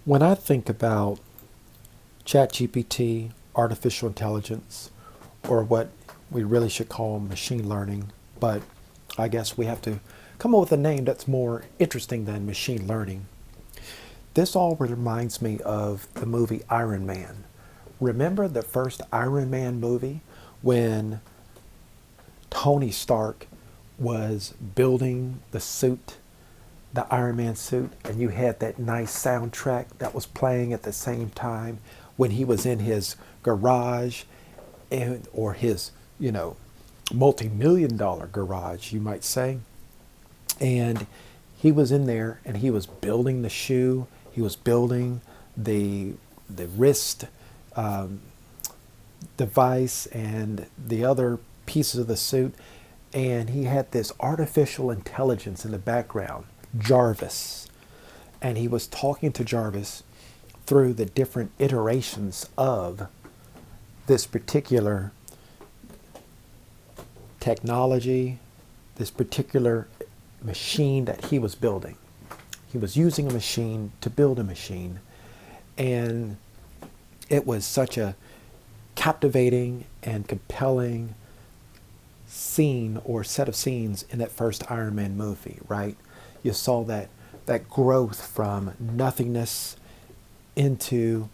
When I think about Chat-GPT, artificial intelligence, or what we really should call machine learning, but I guess we have to come up with a name that's more interesting than machine learning. This all reminds me of the movie Iron Man. Remember the first Iron Man movie when Tony Stark was building the suit, the Iron Man suit, and you had that nice soundtrack that was playing at the same time when he was in his garage or his, multi-million dollar garage, you might say. And he was in there and he was building the shoe, he was building the wrist device and the other pieces of the suit. And he had this artificial intelligence in the background, Jarvis. And he was talking to Jarvis through the different iterations of this particular technology, this particular machine that he was building. He was using a machine to build a machine. And it was such a captivating and compelling scene or set of scenes in that first Iron Man movie, right? You saw that growth from nothingness into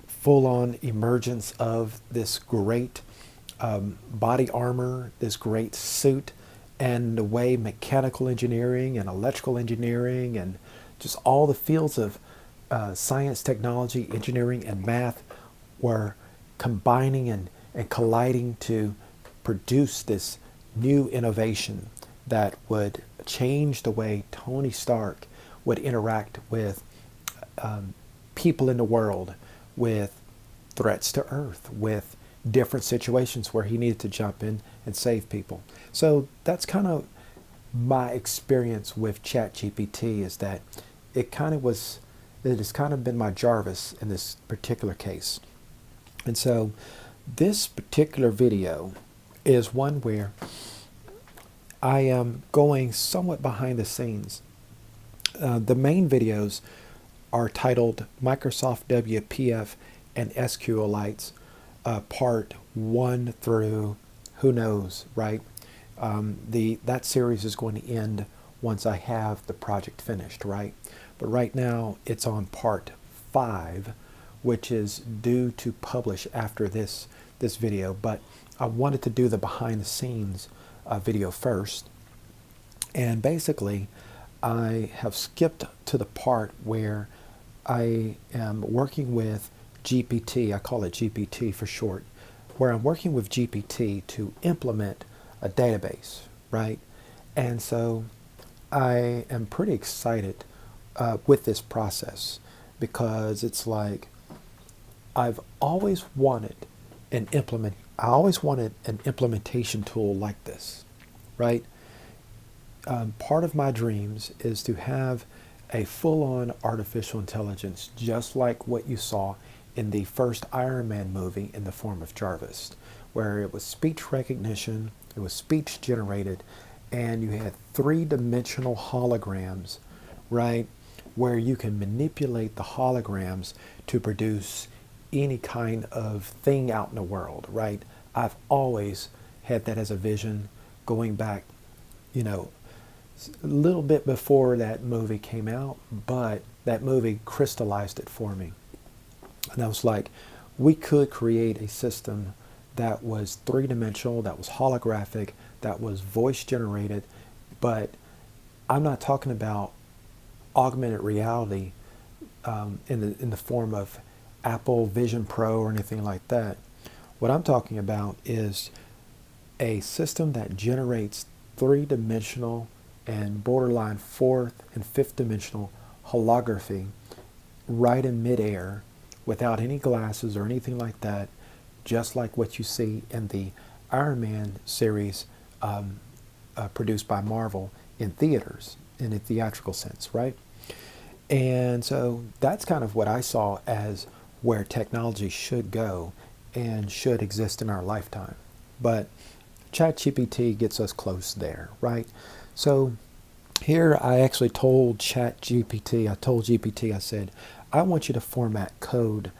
full-on emergence of this great body armor, this great suit, and the way mechanical engineering and electrical engineering and just all the fields of science, technology, engineering, and math were combining and colliding to produce this new innovation that would change the way Tony Stark would interact with people in the world, with threats to Earth, with different situations where he needed to jump in and save people. So that's kind of my experience with ChatGPT, is that it has kind of been my Jarvis in this particular case. And so this particular video is one where I am going somewhat behind the scenes. The main videos are titled Microsoft WPF and SQLites, part 1 through who knows, right? That series is going to end once I have the project finished, right? But right now it's on part 5, which is due to publish after this video. But I wanted to do the behind the scenes video first. And basically, I have skipped to the part where I am working with GPT. I call it GPT for short, where I'm working with GPT to implement a database, right? And so I am pretty excited with this process, because it's like I've always wanted I always wanted an implementation tool like this, right? Part of my dreams is to have a full-on artificial intelligence, just like what you saw in the first Iron Man movie in the form of Jarvis, where it was speech recognition, it was speech generated, and you had three-dimensional holograms, right, where you can manipulate the holograms to produce any kind of thing out in the world, right? I've always had that as a vision going back, a little bit before that movie came out, but that movie crystallized it for me. And I was like, we could create a system that was three-dimensional, that was holographic, that was voice generated, but I'm not talking about augmented reality in the form of Apple Vision Pro or anything like that. What I'm talking about is a system that generates three-dimensional and borderline fourth and fifth dimensional holography right in midair without any glasses or anything like that, just like what you see in the Iron Man series produced by Marvel in theaters, in a theatrical sense, right? And so that's kind of what I saw as where technology should go and should exist in our lifetime. But ChatGPT gets us close there, right? So Here I actually told Chat-GPT, I said, I want you to format code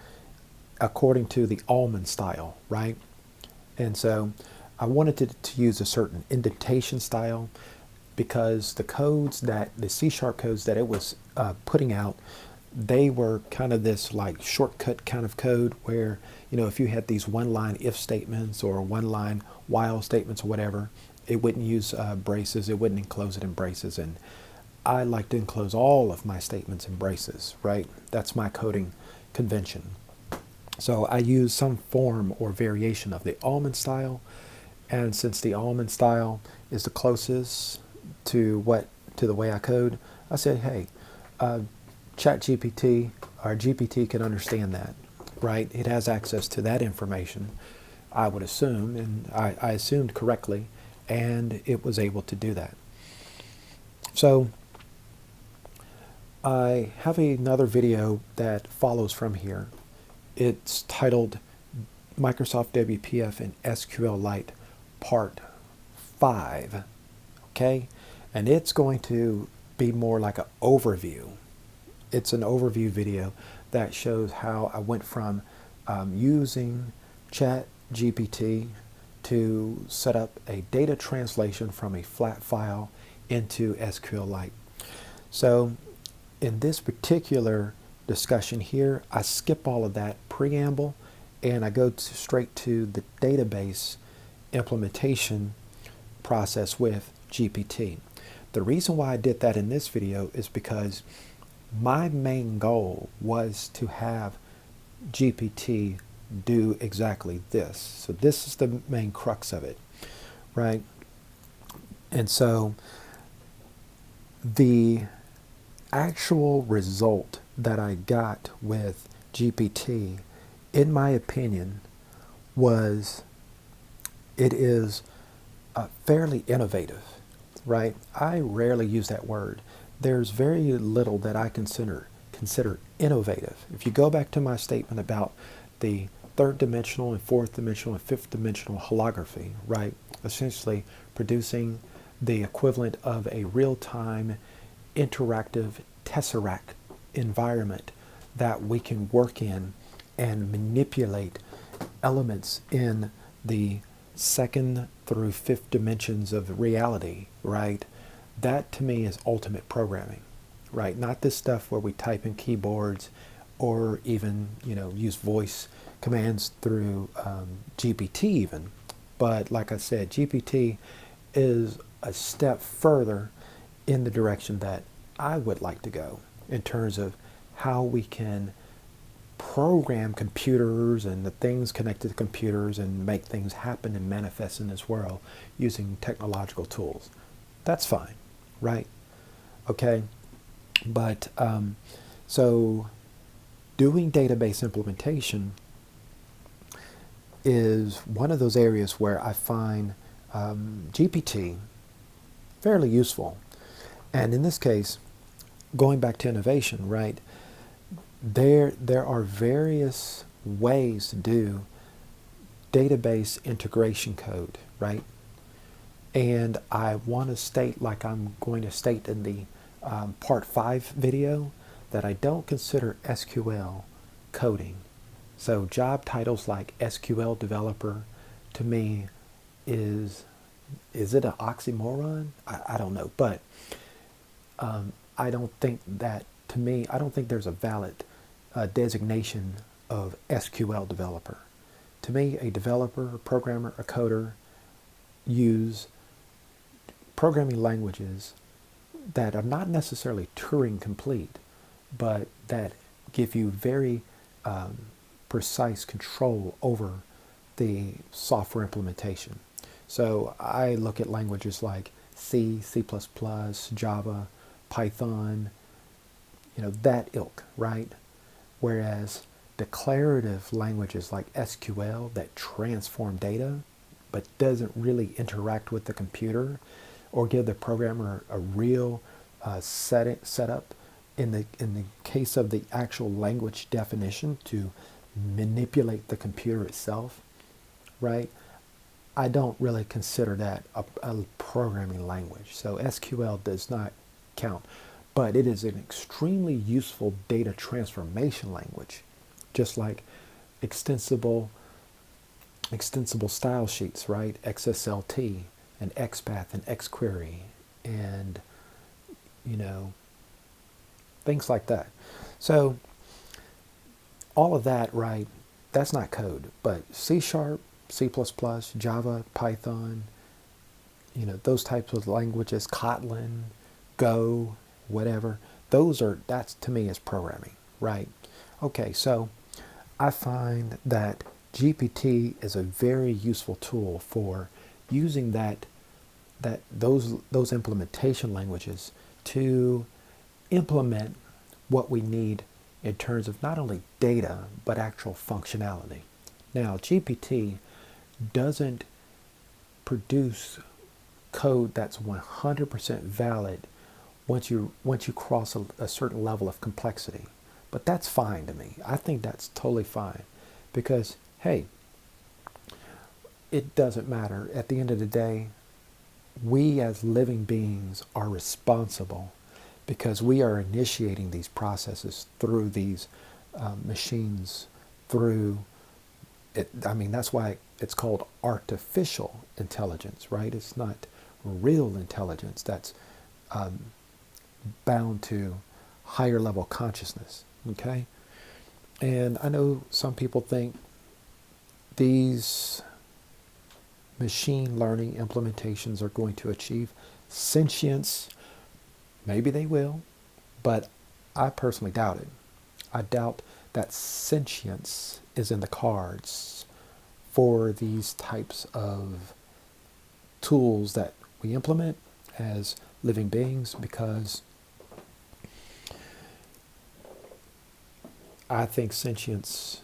according to the almond style, right? And so I wanted to use a certain indentation style because the C# codes that it was putting out, they were kind of this like shortcut kind of code where, if you had these one line if statements or one line while statements or whatever, it wouldn't use braces, it wouldn't enclose it in braces. And I like to enclose all of my statements in braces, right? That's my coding convention. So I use some form or variation of the almond style. And since the almond style is the closest to the way I code, I said, hey, ChatGPT or GPT can understand that, right? It has access to that information, I would assume, and I assumed correctly, and it was able to do that. So I have another video that follows from here. It's titled Microsoft WPF and SQLite Part 5, okay? And it's going to be more like an overview. It's an overview video that shows how I went from using ChatGPT to set up a data translation from a flat file into SQLite. So in this particular discussion here, I skip all of that preamble and I go straight to the database implementation process with GPT. The reason why I did that in this video is because my main goal was to have GPT do exactly this. So this is the main crux of it, right? And so the actual result that I got with GPT, in my opinion, it is fairly innovative, right? I rarely use that word. There's very little that I consider innovative. If you go back to my statement about the third dimensional and fourth dimensional and fifth dimensional holography, right? Essentially producing the equivalent of a real-time interactive tesseract environment that we can work in and manipulate elements in the second through fifth dimensions of reality, right? That to me is ultimate programming, right? Not this stuff where we type in keyboards or even, use voice commands through GPT even. But like I said, GPT is a step further in the direction that I would like to go in terms of how we can program computers and the things connected to computers and make things happen and manifest in this world using technological tools. That's fine, right? Okay, but so doing database implementation is one of those areas where I find GPT fairly useful. And in this case, going back to innovation, right? There are various ways to do database integration code, right? And I want to state, like I'm going to state in the part 5 video, that I don't consider SQL coding. So job titles like SQL developer, to me, is it an oxymoron? I don't know, but I don't think that, to me, I don't think there's a valid designation of SQL developer. To me, a developer, a programmer, a coder use programming languages that are not necessarily Turing complete, but that give you very precise control over the software implementation. So I look at languages like C, C++, Java, Python, that ilk, right? Whereas declarative languages like SQL that transform data but doesn't really interact with the computer or give the programmer a real setup in the case of the actual language definition to manipulate the computer itself, right? I don't really consider that a programming language. So SQL does not count. But it is an extremely useful data transformation language, just like extensible style sheets, right? XSLT and XPath and XQuery and, you know, things like that. So all of that, right, that's not code, but C#, C++, Java, Python, you know, those types of languages, Kotlin, Go, whatever, that's to me is programming, right? Okay, so I find that GPT is a very useful tool for using those implementation languages to implement what we need in terms of not only data but actual functionality. Now, GPT doesn't produce code that's 100% valid once you cross a certain level of complexity. But that's fine to me. I think that's totally fine because, hey, it doesn't matter. At the end of the day, we as living beings are responsible because we are initiating these processes through these machines, through it. I mean, that's why it's called artificial intelligence, right? It's not real intelligence that's bound to higher level consciousness, okay? And I know some people think these machine learning implementations are going to achieve sentience. Maybe they will, but I personally doubt it. I doubt that sentience is in the cards for these types of tools that we implement as living beings, because I think sentience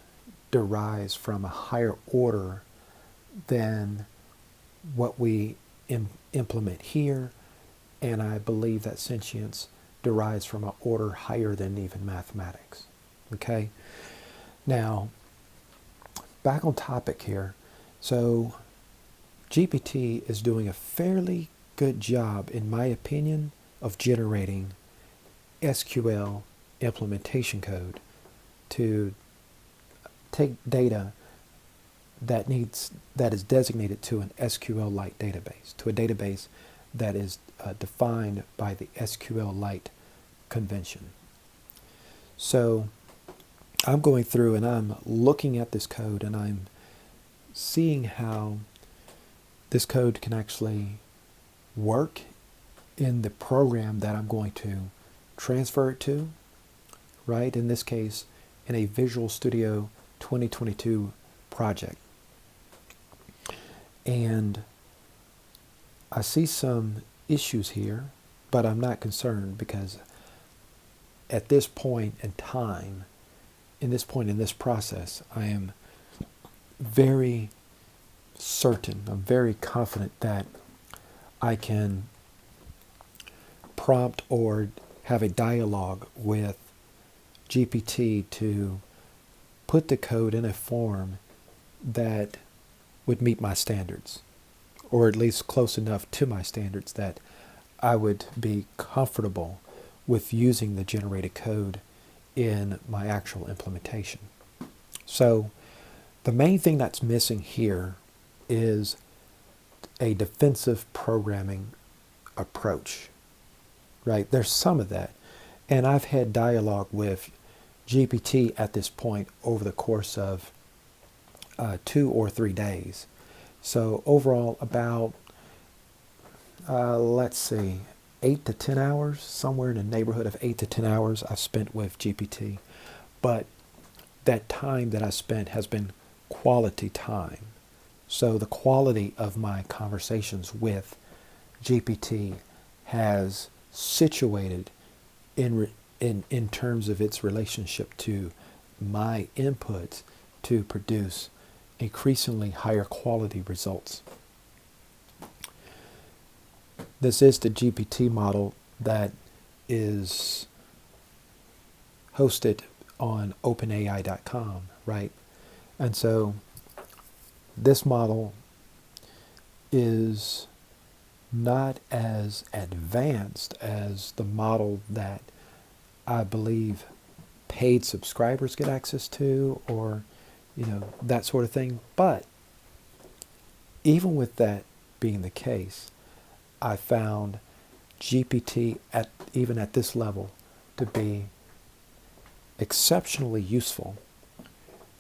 derives from a higher order than what we implement here, and I believe that sentience derives from an order higher than even mathematics. Okay? Now, back on topic here. So, GPT is doing a fairly good job, in my opinion, of generating SQL implementation code to take data that is designated to an SQL-like database, to a database that is defined by the SQL-like convention. So I'm going through and I'm looking at this code and I'm seeing how this code can actually work in the program that I'm going to transfer it to, right? In this case, in a Visual Studio 2022 project. And I see some issues here, but I'm not concerned because at this point in time, in this process, I am very certain, I'm very confident that I can prompt or have a dialogue with GPT to put the code in a form that would meet my standards, or at least close enough to my standards that I would be comfortable with using the generated code in my actual implementation. So the main thing that's missing here is a defensive programming approach, right? There's some of that. And I've had dialogue with GPT at this point over the course of 2 or 3 days. So overall about, let's see, 8 to 10 hours, somewhere in the neighborhood of 8 to 10 hours I've spent with GPT. But that time that I spent has been quality time. So the quality of my conversations with GPT has situated in terms of its relationship to my input to produce increasingly higher quality results. This is the GPT model that is hosted on openai.com, right? And so this model is not as advanced as the model that I believe paid subscribers get access to, or that sort of thing. But even with that being the case, I found GPT even at this level to be exceptionally useful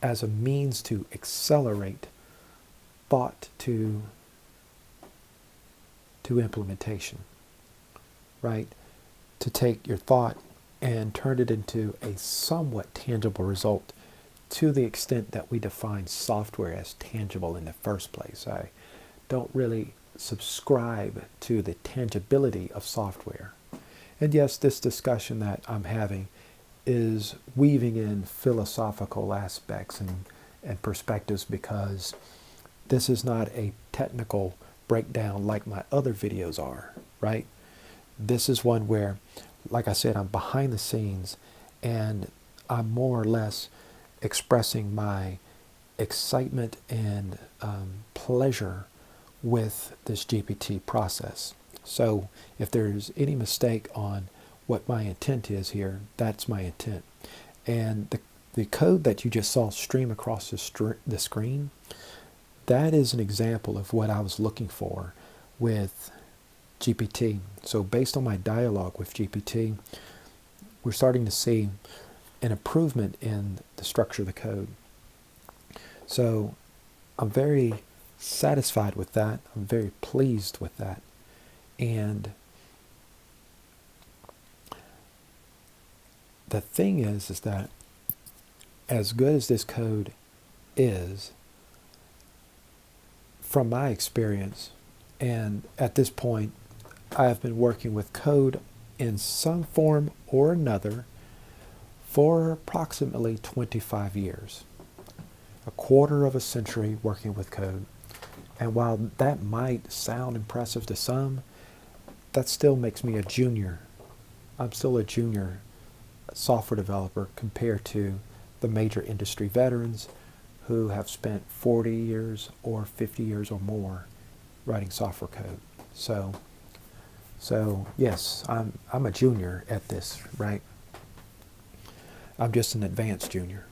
as a means to accelerate thought to implementation, right? To take your thought and turn it into a somewhat tangible result, to the extent that we define software as tangible in the first place. I don't really subscribe to the tangibility of software. And yes, this discussion that I'm having is weaving in philosophical aspects and perspectives, because this is not a technical breakdown like my other videos are, right? This is one where, like I said, I'm behind the scenes, and I'm more or less expressing my excitement and pleasure with this GPT process. So if there's any mistake on what my intent is here, that's my intent. And the code that you just saw stream across the screen, that is an example of what I was looking for with GPT. So based on my dialogue with GPT, we're starting to see an improvement in the structure of the code. So I'm very satisfied with that. I'm very pleased with that. And the thing is that as good as this code is, from my experience, and at this point, I have been working with code in some form or another for approximately 25 years, a quarter of a century working with code. And while that might sound impressive to some, that still makes me a junior. I'm still a junior software developer compared to the major industry veterans who have spent 40 years or 50 years or more writing software code. So yes, I'm a junior at this, right? I'm just an advanced junior.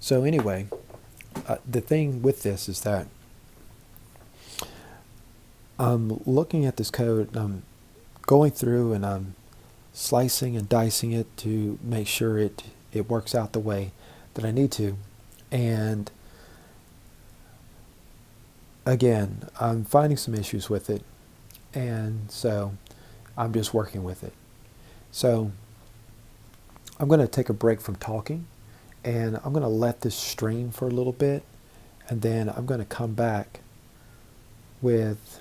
So anyway, the thing with this is that I'm looking at this code, and I'm going through and I'm slicing and dicing it to make sure it works out the way that I need to. And again, I'm finding some issues with it, and so I'm just working with it. So I'm going to take a break from talking, and I'm going to let this stream for a little bit, and then I'm going to come back with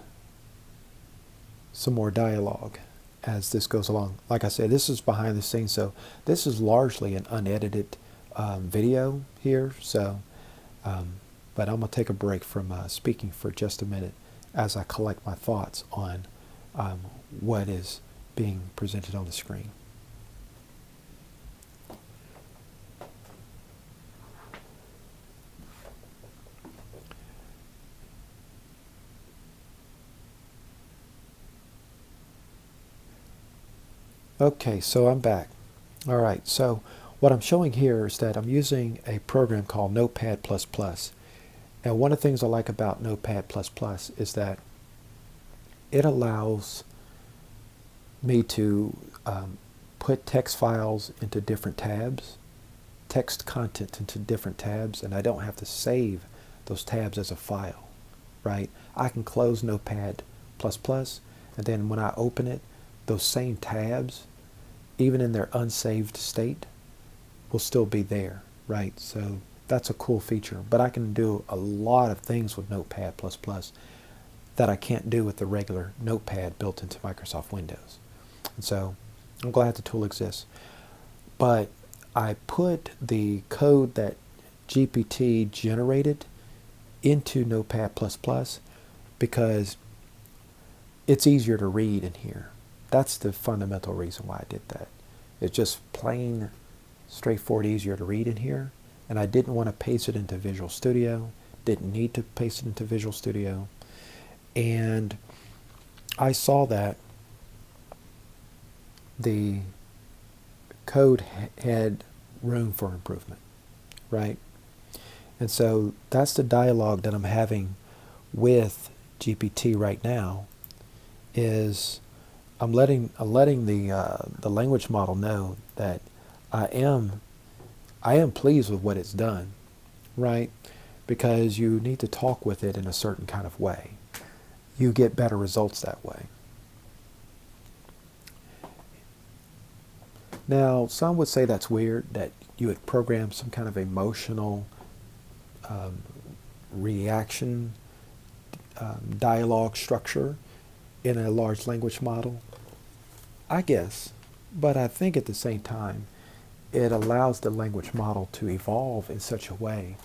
some more dialogue as this goes along. Like I said, this is behind the scenes, so this is largely an unedited video here. So, but I'm going to take a break from speaking for just a minute as I collect my thoughts on what is being presented on the screen. Okay, so I'm back. All right, so what I'm showing here is that I'm using a program called Notepad++. And one of the things I like about Notepad++ is that it allows me to put text files into different tabs, text content into different tabs, and I don't have to save those tabs as a file, right? I can close Notepad++, and then when I open it, those same tabs, even in their unsaved state, will still be there, right? So that's a cool feature. But I can do a lot of things with Notepad++ that I can't do with the regular Notepad built into Microsoft Windows. And so I'm glad the tool exists. But I put the code that GPT generated into Notepad++ because it's easier to read in here. That's the fundamental reason why I did that. It's just plain, straightforward, easier to read in here. And I didn't want to paste it into Visual Studio. Didn't need to paste it into Visual Studio. And I saw that the code had room for improvement, right? And so that's the dialogue that I'm having with GPT right now. Is I'm letting the language model know that I am pleased with what it's done, right? Because you need to talk with it in a certain kind of way. You get better results that way. Now, some would say that's weird, that you would program some kind of emotional reaction dialogue structure in a large language model. I guess, but I think at the same time, it allows the language model to evolve in such a way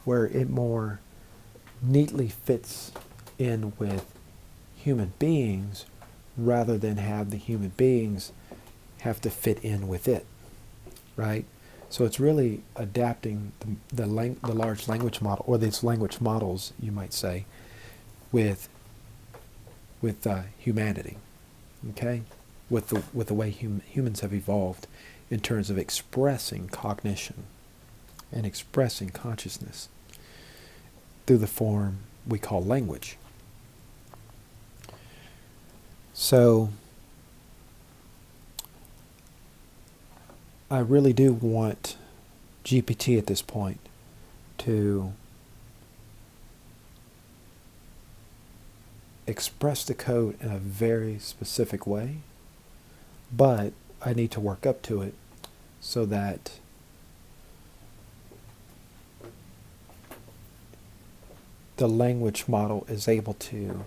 where it more neatly fits in with human beings rather than have the human beings have to fit in with it, right? So it's really adapting the large language model, or these language models, you might say, with humanity, okay? With the way humans have evolved in terms of expressing cognition and expressing consciousness through the form we call language. So I really do want GPT at this point to express the code in a very specific way, but I need to work up to it so that the language model is able to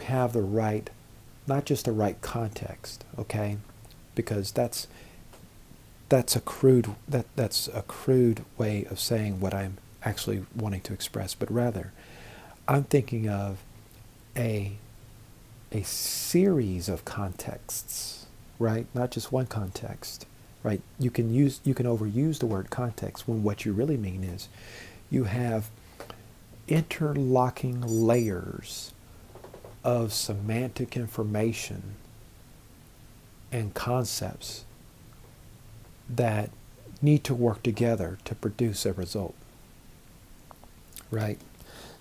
have the right, not just the right context, okay? Because that's a crude way of saying what I'm actually wanting to express, but rather I'm thinking of a series of contexts, right? Not just one context, right? You can overuse the word context when what you really mean is you have interlocking layers of semantic information and concepts that need to work together to produce a result, right?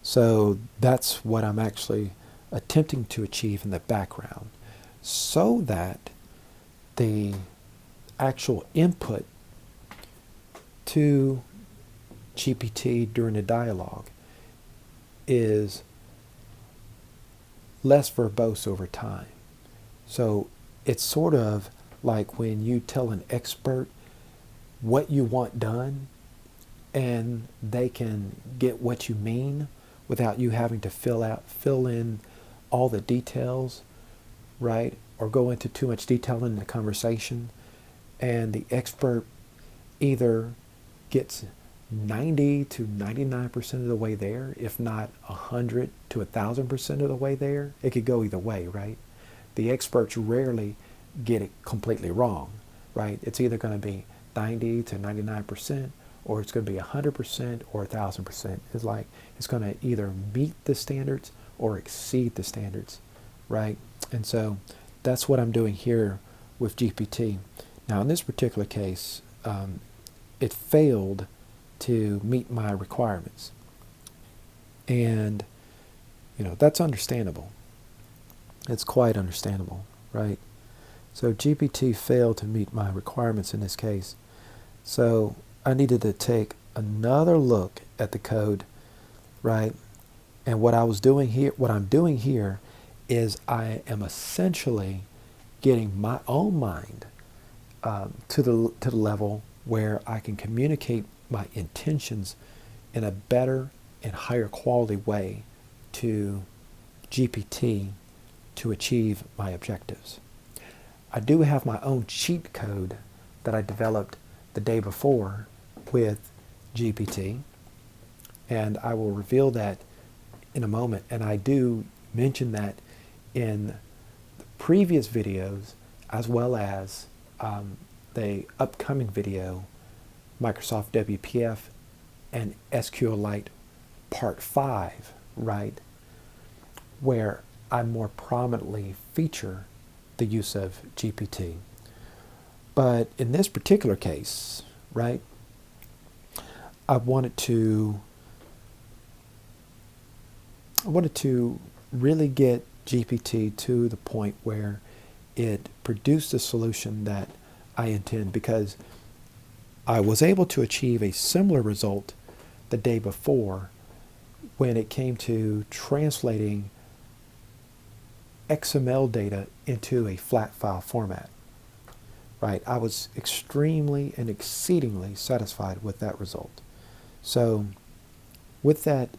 So that's what I'm actually attempting to achieve in the background, so that the actual input to GPT during the dialogue is less verbose over time. So it's sort of like when you tell an expert what you want done, and they can get what you mean without you having to fill in all the details, right? Or go into too much detail in the conversation. And the expert either gets 90 to 99% of the way there, if not 100 to 1,000% of the way there. It could go either way, right? The experts rarely get it completely wrong, right? It's either going to be 90 to 99%, or it's going to be 100% or 1,000%. It's like it's going to either meet the standards or exceed the standards, right? And so that's what I'm doing here with GPT. Now, in this particular case, it failed to meet my requirements. And, that's understandable. It's quite understandable, right? So GPT failed to meet my requirements in this case. So I needed to take another look at the code, right? And what I'm doing here is I am essentially getting my own mind to the level where I can communicate my intentions in a better and higher quality way to GPT to achieve my objectives. I do have my own cheat code that I developed the day before with GPT, and I will reveal that in a moment. And I do mention that in the previous videos, as well as the upcoming video, Microsoft WPF and SQLite part 5, right, where I more prominently feature the use of GPT. But in this particular case, right, I wanted to really get GPT to the point where it produced the solution that I intend, because I was able to achieve a similar result the day before when it came to translating XML data into a flat file format. Right, I was extremely and exceedingly satisfied with that result. So, with that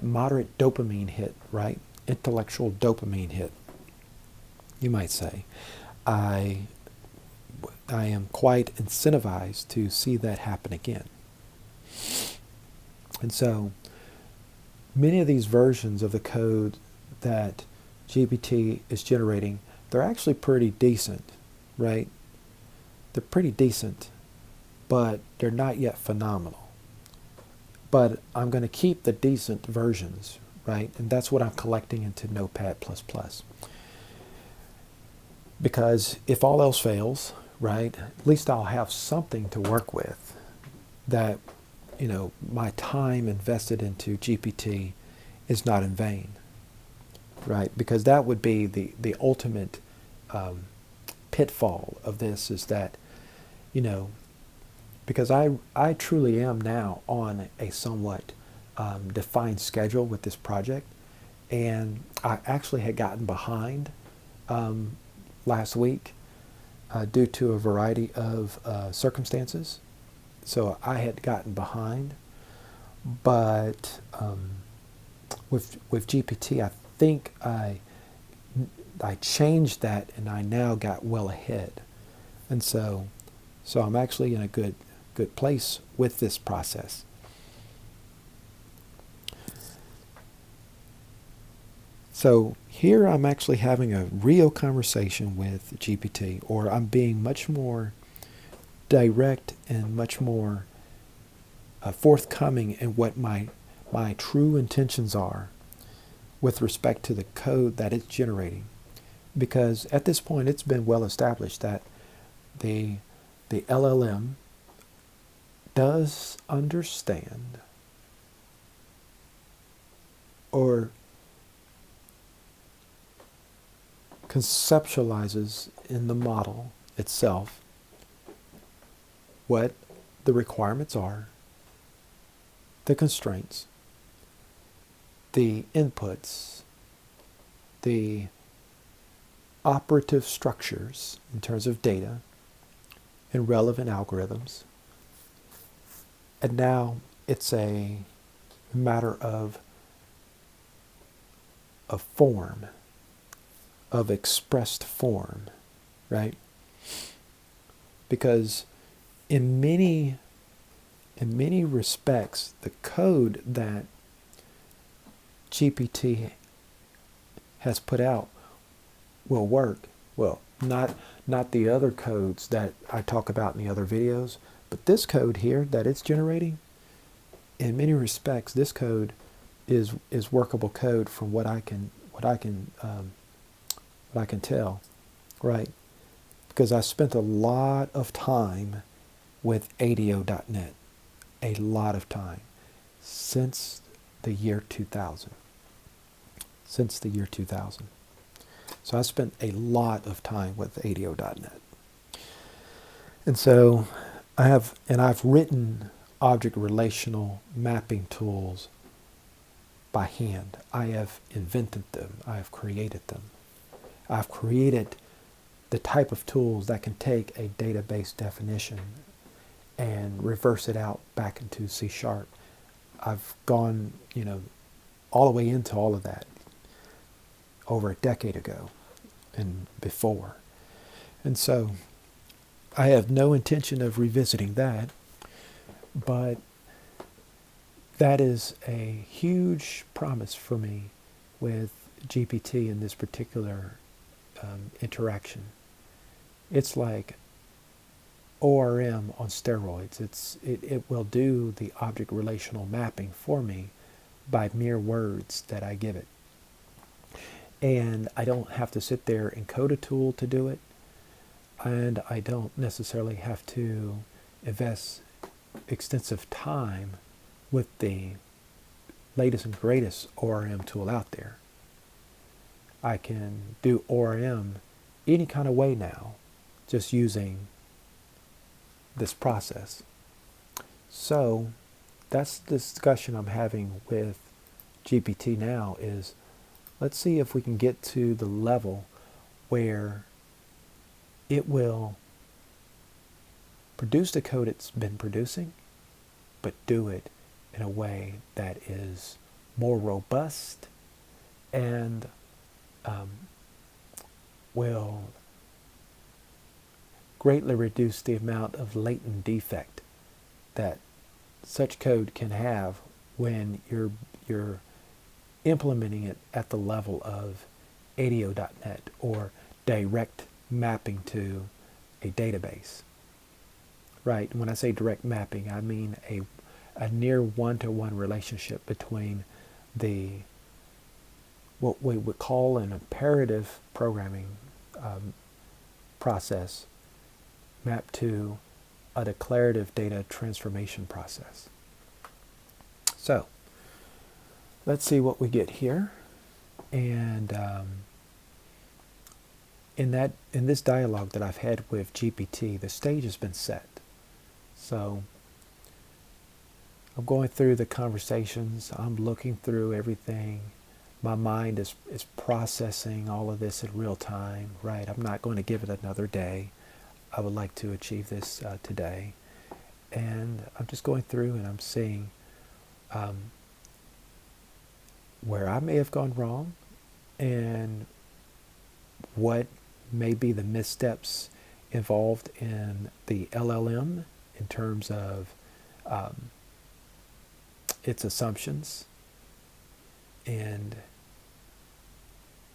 moderate dopamine hit, right, intellectual dopamine hit, you might say, I am quite incentivized to see that happen again. And so, many of these versions of the code that GPT is generating, they're actually pretty decent, right? They're pretty decent, but they're not yet phenomenal. But I'm going to keep the decent versions, right? And that's what I'm collecting into Notepad++. Because if all else fails, right, at least I'll have something to work with that, my time invested into GPT is not in vain. Right, because that would be the ultimate pitfall of this, is that, because I truly am now on a somewhat defined schedule with this project, and I actually had gotten behind last week due to a variety of circumstances. So I had gotten behind, but with GPT, I think I changed that, and I now got well ahead, and so I'm actually in a good place with this process. So here I'm actually having a real conversation with GPT, or I'm being much more direct and much more forthcoming in what my true intentions are with respect to the code that it's generating. Because at this point it's been well established that the LLM does understand, or conceptualizes in the model itself what the requirements are, the constraints, the inputs, the operative structures in terms of data and relevant algorithms. And now it's a matter of a form, of expressed form, right? Because in many respects, the code that GPT has put out will work. Well, not the other codes that I talk about in the other videos, but this code here that it's generating, in many respects, this code is workable code from what I can tell, right? Because I spent a lot of time with ADO.NET, a lot of time, since the year 2000. Since the year 2000. So I spent a lot of time with ADO.NET. And so I've written object relational mapping tools by hand. I have invented them. I have created them. I've created the type of tools that can take a database definition and reverse it out back into C#. I've gone, all the way into all of that over a decade ago and before. And so I have no intention of revisiting that, but that is a huge promise for me with GPT in this particular interaction. It's like ORM on steroids. It will do the object relational mapping for me by mere words that I give it. And I don't have to sit there and code a tool to do it. And I don't necessarily have to invest extensive time with the latest and greatest ORM tool out there. I can do ORM any kind of way now, just using this process. So that's the discussion I'm having with GPT now is, let's see if we can get to the level where it will produce the code it's been producing, but do it in a way that is more robust and will greatly reduce the amount of latent defect that such code can have when you're implementing it at the level of ADO.NET or direct mapping to a database. Right? And when I say direct mapping, I mean a near one-to-one relationship between what we would call an imperative programming process mapped to a declarative data transformation process. So let's see what we get here. And in this dialogue that I've had with GPT, the stage has been set. So I'm going through the conversations. I'm looking through everything. My mind is processing all of this in real time, right? I'm not going to give it another day. I would like to achieve this today. And I'm just going through and I'm seeing where I may have gone wrong and what may be the missteps involved in the LLM in terms of its assumptions, and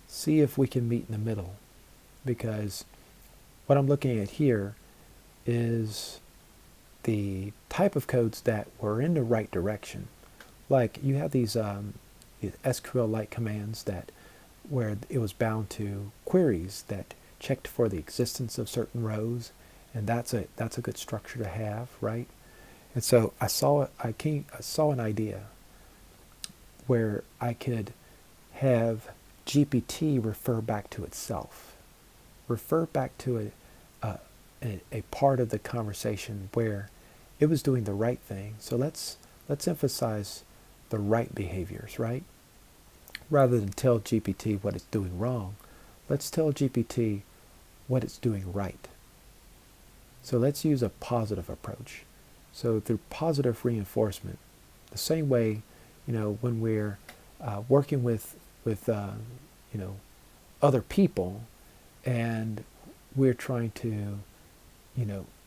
see if we can meet in the middle, because what I'm looking at here is the type of codes that were in the right direction. Like you have these SQL-like commands that where it was bound to queries that checked for the existence of certain rows, and that's a good structure to have, right? And so I saw an idea where I could have GPT refer back to itself, refer back to a part of the conversation where it was doing the right thing. So let's emphasize the right behaviors, right? Rather than tell GPT what it's doing wrong, let's tell GPT what it's doing right. So let's use a positive approach. So through positive reinforcement, the same way, when we're working with other people, and we're trying to,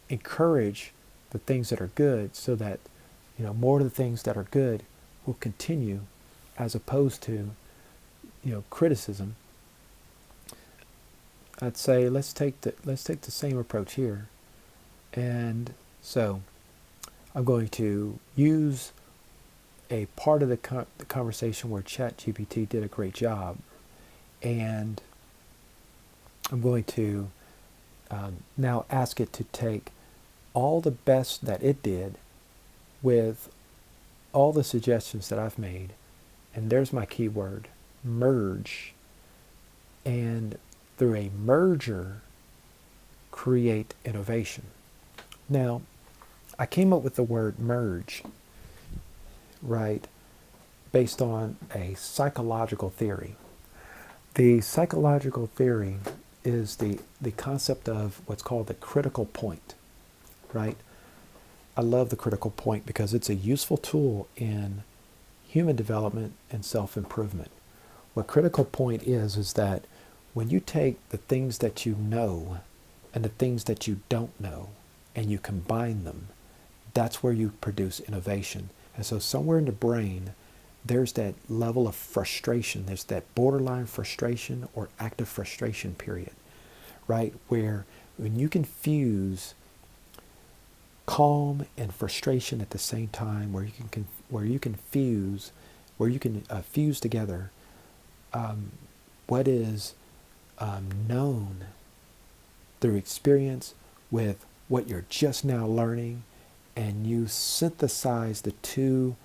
encourage the things that are good, so that, more of the things that are good will continue, as opposed to, criticism. I'd say let's take the same approach here, and so I'm going to use a part of the conversation where Chat-GPT did a great job, and I'm going to now ask it to take all the best that it did with all the suggestions that I've made, and there's my keyword, merge, and through a merger, create innovation. Now, I came up with the word merge, right, based on a psychological theory. The psychological theory is the concept of what's called the critical point, right? I love the critical point because it's a useful tool in human development and self-improvement. What critical point is that when you take the things that you know and the things that you don't know and you combine them, that's where you produce innovation. And so somewhere in the brain, there's that level of frustration. There's that borderline frustration or active frustration period, right? Where when you can fuse calm and frustration at the same time, where you can fuse together what is known through experience with what you're just now learning, and you synthesize the two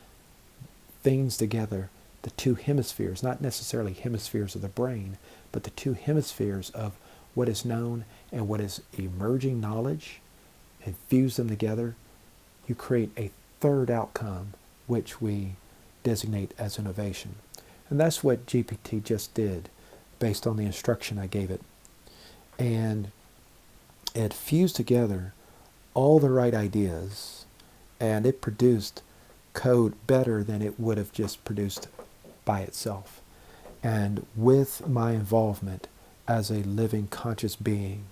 things together, the two hemispheres, not necessarily hemispheres of the brain, but the two hemispheres of what is known and what is emerging knowledge, and fuse them together. You create a third outcome, which we designate as innovation. And that's what GPT just did based on the instruction I gave it. And it fused together all the right ideas, and it produced code better than it would have just produced by itself. And with my involvement as a living conscious being,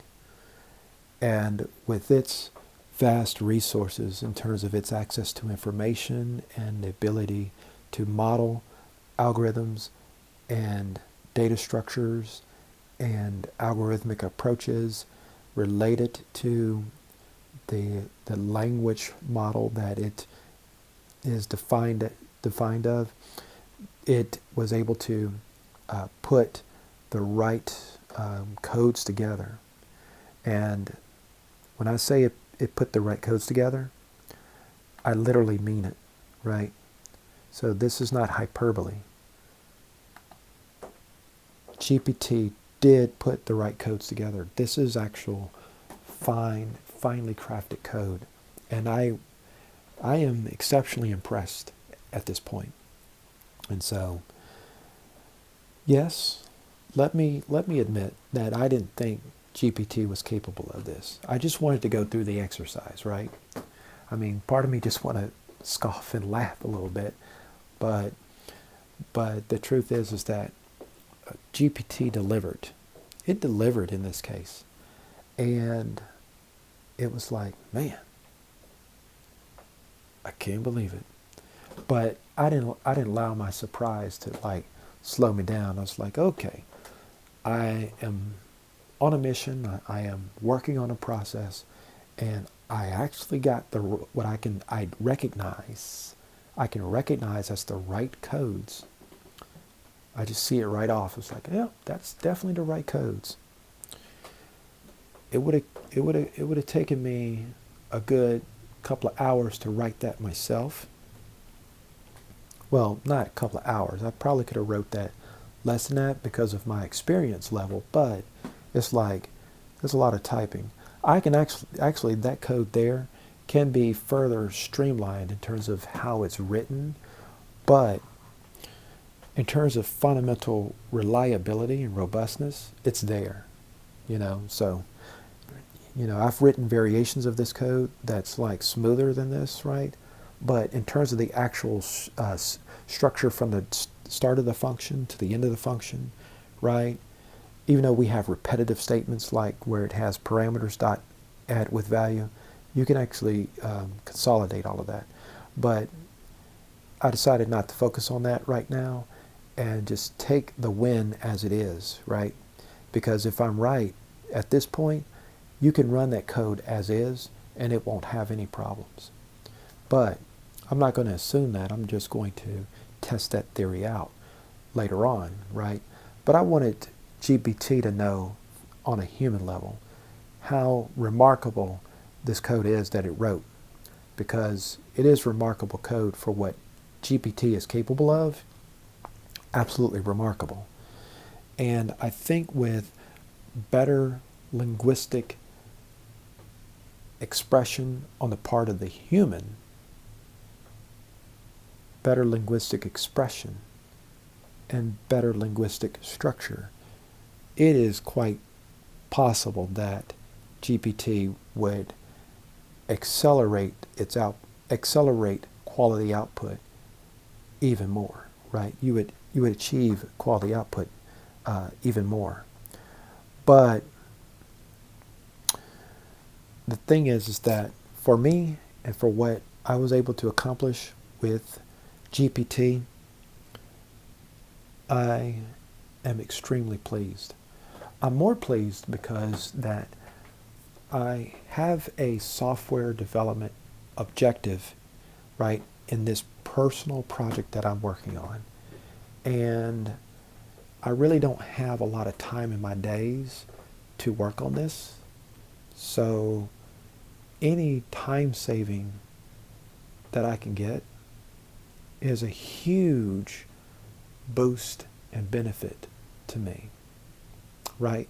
and with its vast resources in terms of its access to information and the ability to model algorithms and data structures and algorithmic approaches related to the language model that it is defined of, it was able to put the right codes together. And when I say it put the right codes together, I literally mean it, right? So this is not hyperbole. GPT did put the right codes together. This is actual finely crafted code. And I am exceptionally impressed at this point. And so, yes, let me admit that I didn't think GPT was capable of this. I just wanted to go through the exercise, right? I mean, part of me just want to scoff and laugh a little bit, but the truth is that GPT delivered. It delivered in this case. And it was like, man, I can't believe it. But I didn't allow my surprise to like slow me down. I was like, okay, I am on a mission. I am working on a process, and I actually got what I can recognize as the right codes. I just see it right off. It's like, yeah, that's definitely the right codes. It would have taken me a good couple of hours to write that myself. Well, not a couple of hours. I probably could have wrote that less than that because of my experience level, but it's like there's a lot of typing. I can actually that code there can be further streamlined in terms of how it's written, but in terms of fundamental reliability and robustness, it's there, so, I've written variations of this code that's like smoother than this, right? But in terms of the actual structure from the start of the function to the end of the function, right? Even though we have repetitive statements like where it has parameters dot add with value, you can actually consolidate all of that. But I decided not to focus on that right now and just take the win as it is, right? Because if I'm right at this point, you can run that code as is and it won't have any problems. But I'm not going to assume that. I'm just going to test that theory out later on, right? But I wanted GPT to know on a human level how remarkable this code is that it wrote, because it is remarkable code for what GPT is capable of. Absolutely remarkable. And I think with better linguistic expression on the part of the human, better linguistic expression, and better linguistic structure, it is quite possible that GPT would accelerate quality output even more, right? You would achieve quality output even more. But the thing is that for me and for what I was able to accomplish with GPT, I am extremely pleased. I'm more pleased because that I have a software development objective, right, in this personal project that I'm working on. And I really don't have a lot of time in my days to work on this. So any time saving that I can get is a huge boost and benefit to me, right?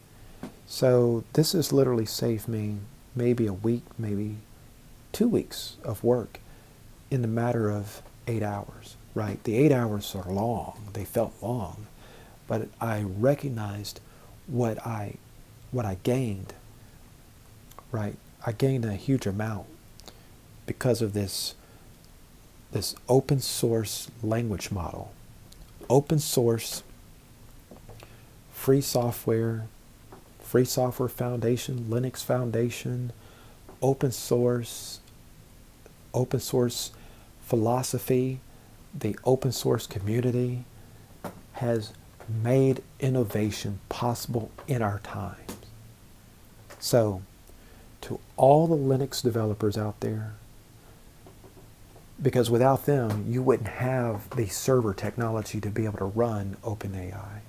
So this has literally saved me maybe a week, maybe 2 weeks of work in the matter of 8 hours, right? The 8 hours are long. They felt long, but I recognized what I gained, right? I gained a huge amount because of this open source language model. Open source, free software foundation, Linux Foundation, open source philosophy, the open source community has made innovation possible in our times. So, to all the Linux developers out there, because without them, you wouldn't have the server technology to be able to run OpenAI.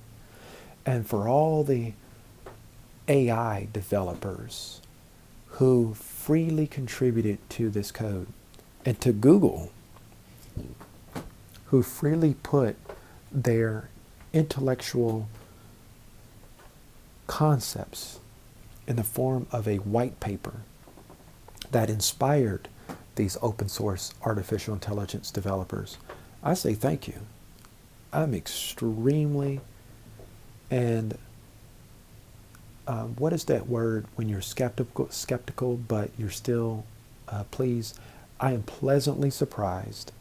And for all the AI developers who freely contributed to this code, and to Google, who freely put their intellectual concepts in the form of a white paper that inspired these open source artificial intelligence developers, I say thank you. I'm extremely, and what is that word when you're skeptical but you're still pleased? I am pleasantly surprised.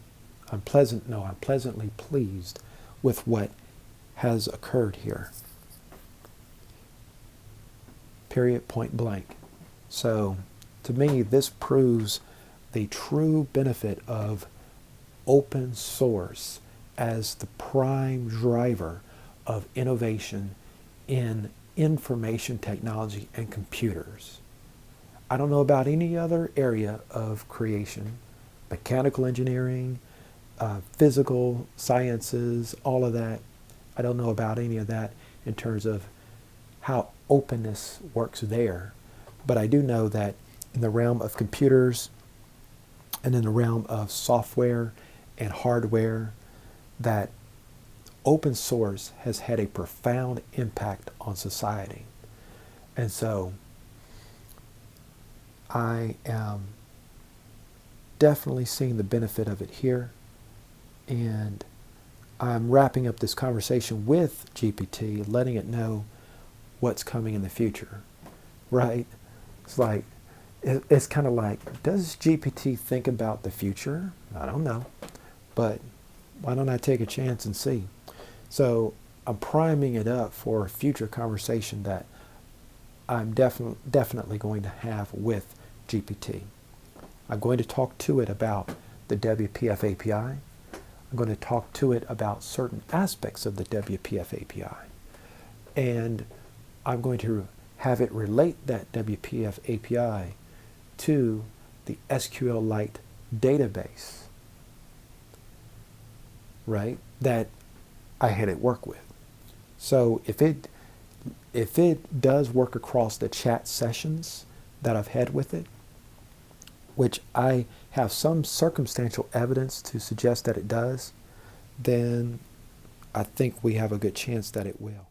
I'm pleasantly pleased with what has occurred here. Period, point blank. So, to me, this proves the true benefit of open source as the prime driver of innovation in information technology and computers. I don't know about any other area of creation, mechanical engineering, physical sciences, all of that. I don't know about any of that in terms of how openness works there. But I do know that in the realm of computers and in the realm of software and hardware, that open source has had a profound impact on society. And so I am definitely seeing the benefit of it here. And I'm wrapping up this conversation with GPT, letting it know what's coming in the future, right? It's like, it's kind of like, does GPT think about the future? I don't know, but why don't I take a chance and see? So I'm priming it up for a future conversation that I'm definitely going to have with GPT. I'm going to talk to it about the WPF API. I'm going to talk to it about certain aspects of the WPF API. And I'm going to have it relate that WPF API to the SQLite database, right, that I had it work with. So if it does work across the chat sessions that I've had with it, which I have some circumstantial evidence to suggest that it does, then I think we have a good chance that it will.